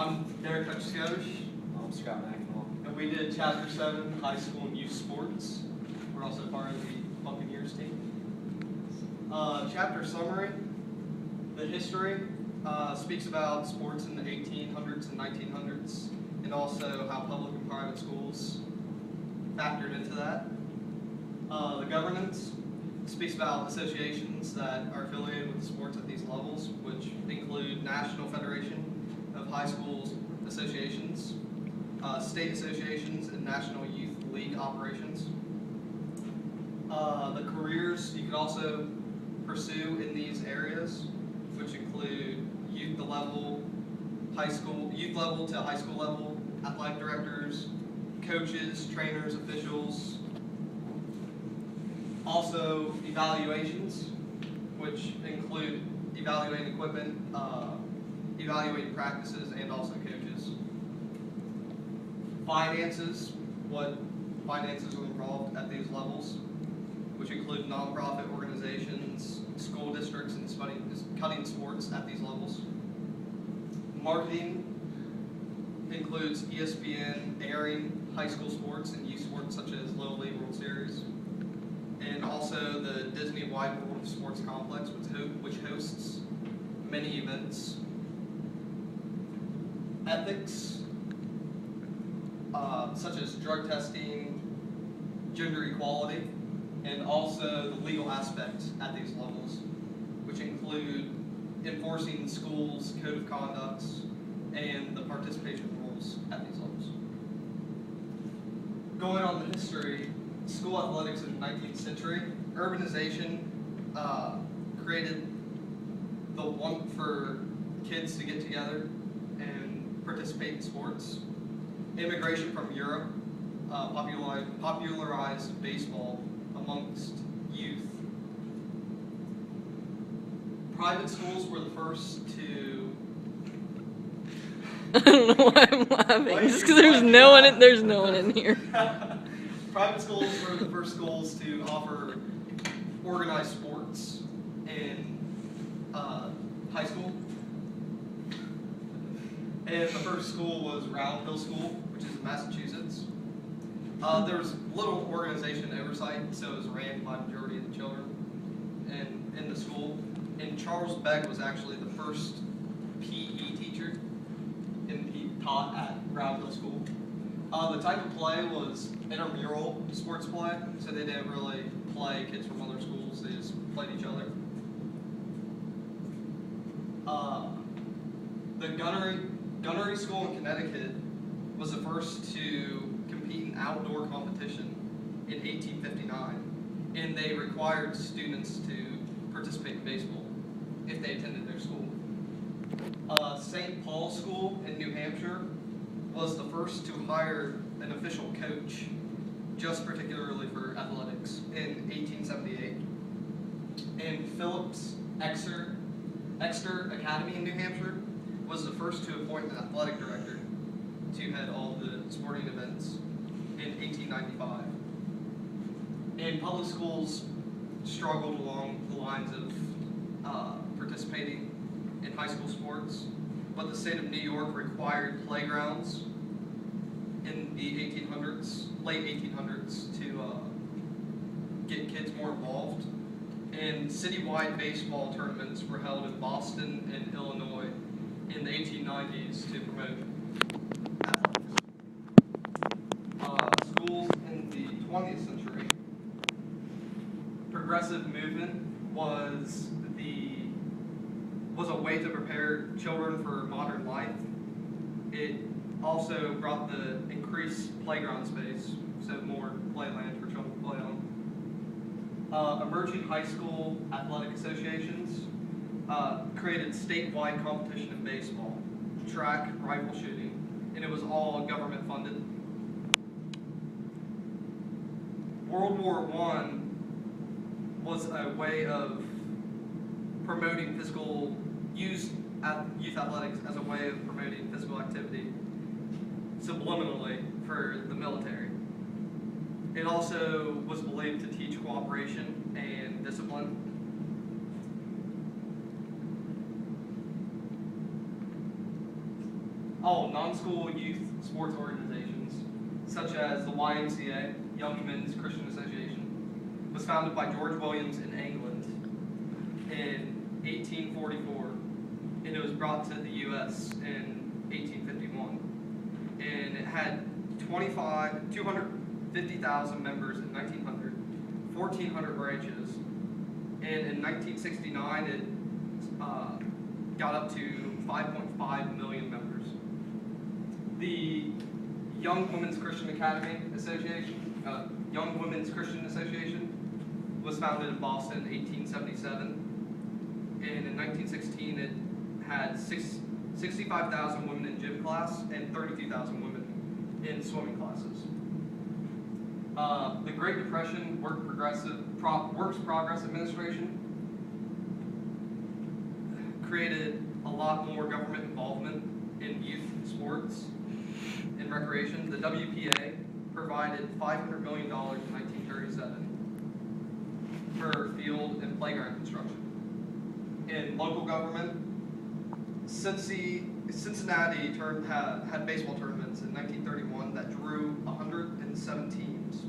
I'm Petruskevich. I'm McAnaul. And we did Chapter 7, High School and Youth Sports. We're also part of the Buccaneers team. Chapter summary, the history speaks about sports in the 1800s and 1900s, and also how public and private schools factored into that. The governance speaks about associations that are affiliated with sports at these levels, which include National Federation of High Schools Associations, state associations, and National Youth League operations. The careers you could also pursue in these areas, which include youth level to high school level, athletic directors, coaches, trainers, officials. Also, evaluations, which include evaluating equipment, evaluating practices, and also coaches. Finances, what finances are involved at these levels, which include nonprofit organizations, school districts, and cutting sports at these levels. Marketing includes ESPN airing high school sports and youth sports such as Little League World Series, and also the Disney Wide World of Sports Complex, which hosts many events. Ethics, such as drug testing, gender equality, and also the legal aspects at these levels, which include enforcing the school's code of conducts and the participation rules at these levels. Going on the history, school athletics in the 19th century, urbanization created the want for kids to get together and participate in sports. Immigration from Europe popularized baseball amongst youth. Private schools were the first to... I don't know why I'm laughing. Just because there's no one in here. Private schools were the first schools to offer organized sports in high school. And the first school was Round Hill School, which is in Massachusetts. There was little organization oversight, so it was ran by the majority of the children in the school. And Charles Beck was actually the first PE teacher, and he taught at Round Hill School. The type of play was intramural sports play, so they didn't really play kids from other schools, they just played each other. The Gunnery School in Connecticut was the first to compete in outdoor competition in 1859, and they required students to participate in baseball if they attended their school. St. Paul's School in New Hampshire was the first to hire an official coach just particularly for athletics in 1878. And Phillips Exeter Academy in New Hampshire was the first to appoint an athletic director to head all the sporting events in 1895. And public schools struggled along the lines of participating in high school sports, but the state of New York required playgrounds in the late 1800s to get kids more involved. And citywide baseball tournaments were held in Boston and Illinois in the 1890s to promote athletics. Schools in the 20th century, progressive movement was a way to prepare children for modern life. It also brought the increased playground space, so more playland for children to play on. Emerging high school athletic associations created statewide competition in baseball, track, rifle shooting, and it was all government funded. World War I was a way of promoting youth athletics as a way of promoting physical activity subliminally for the military. It also was believed to teach cooperation and discipline. Non-school youth sports organizations, such as the YMCA, Young Men's Christian Association, was founded by George Williams in England in 1844, and it was brought to the U.S. in 1851. And it had 250,000 members in 1900, 1,400 branches, and in 1969 it got up to 5.5 million members. The Young Women's Christian Association was founded in Boston in 1877, and in 1916 it had 65,000 women in gym class and 32,000 women in swimming classes. The Great Depression Works Progress Administration created a lot more government involvement in youth sports and recreation. The WPA provided $500 million in 1937 for field and playground construction. In local government, Cincinnati had baseball tournaments in 1931 that drew 107 teams.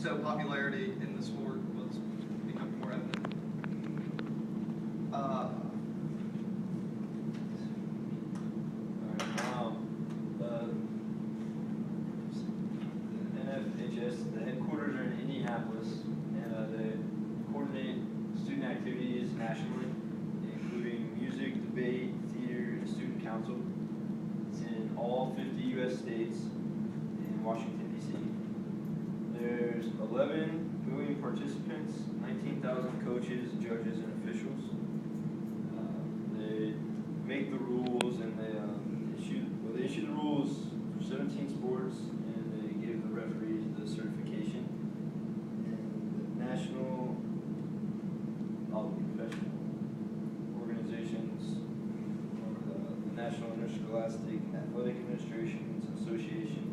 So popularity in the sport was becoming more evident. The NFHS, the headquarters are in Indianapolis, and they coordinate student activities nationally, including music, debate, theater, and student council. It's in all 50 U.S. states and Washington, D.C. There's 11 million participants, 19,000 coaches, judges, and officials. They make the rules, and they issue the rules for 17 sports, and they give the referees the certification. And the national professional organizations, or the National Interscholastic Athletic Administrations Association,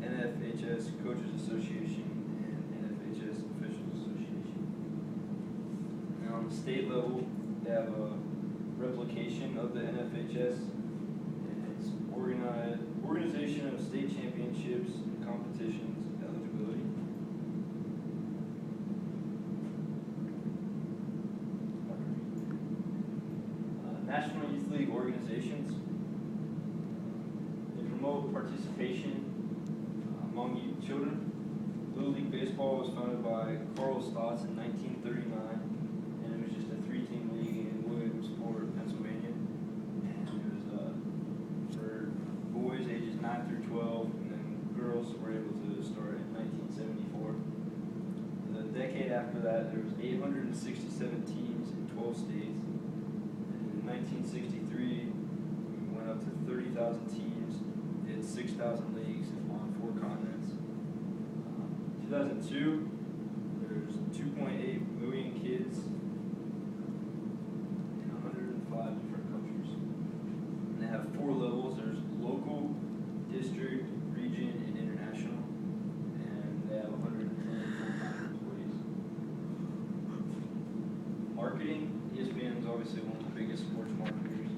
NFHS Coaches Association, and NFHS Officials Association. And on the state level, they have a replication of the NFHS, and it's Organization of State Championships and Competitions Eligibility. National Youth League organizations, they promote participation among youth children. Little League Baseball was founded by Carl Stotts in 1939, and it was just a 3-team league in Williamsport, Pennsylvania. And it was for boys ages 9 through 12, and then girls were able to start in 1974. The decade after that, there was 867 teams in 12 states. And in 1963, we went up to 30,000 teams, did 6,000 leagues on 4 continents. 2002, there's 2.8 million kids in 105 different countries. And they have 4 levels. There's local, district, region, and international. And they have 110 full-time employees. Marketing, ESPN is obviously one of the biggest sports marketers.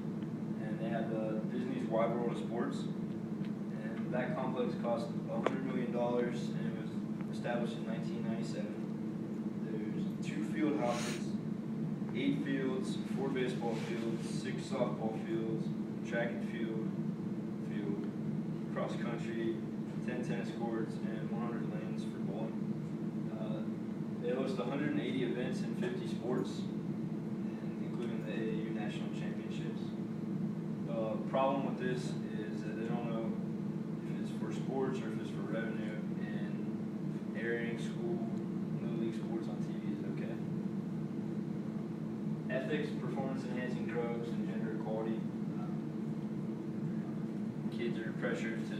And they have Disney's Wide World of Sports. And that complex cost $100 million, and it was established in 1997. There's 2 field houses, 8 fields, 4 baseball fields, 6 softball fields, track and field, cross country, 10 tennis courts, and 100 lanes for bowling. They host 180 events in 50 sports, including the AAU National Championships. The problem with this is that they don't know if it's for sports or if it's for revenue, and airing school, Little League sports on TV is okay. Ethics, performance-enhancing drugs, and gender equality. Kids are pressured to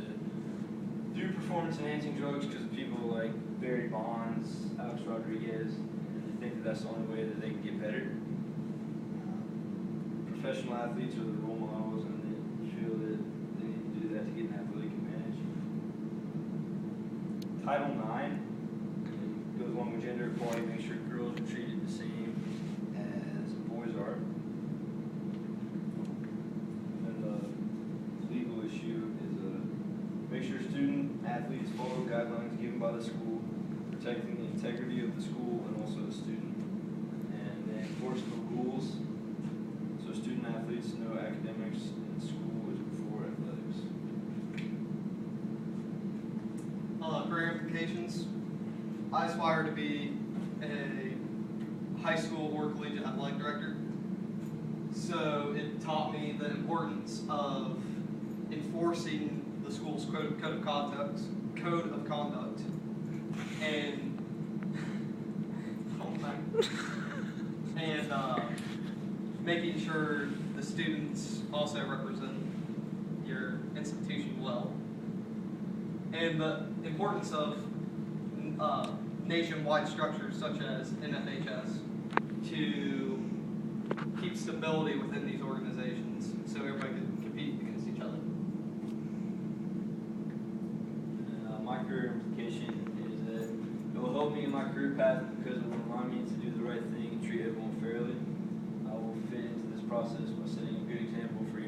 do performance-enhancing drugs because of people like Barry Bonds, Alex Rodriguez, and they think that that's the only way that they can get better. Professional athletes are the role models, and they feel that they need to do that to get an athletic advantage. Title IX goes along with gender equality, make sure girls are treated the same as boys are. And the legal athletes follow guidelines given by the school, protecting the integrity of the school and also the student. And they enforce the rules so student athletes know academics in school is before athletics. Career implications. I aspire to be a high school or collegiate athletic director. So it taught me the importance of enforcing the school's code of conduct, and and making sure the students also represent your institution well, and the importance of nationwide structures such as NFHS to keep stability within these organizations so everybody can compete against each other. My career implication is that it will help me in my career path because it will remind me to do the right thing and treat everyone fairly. I will fit into this process by setting a good example for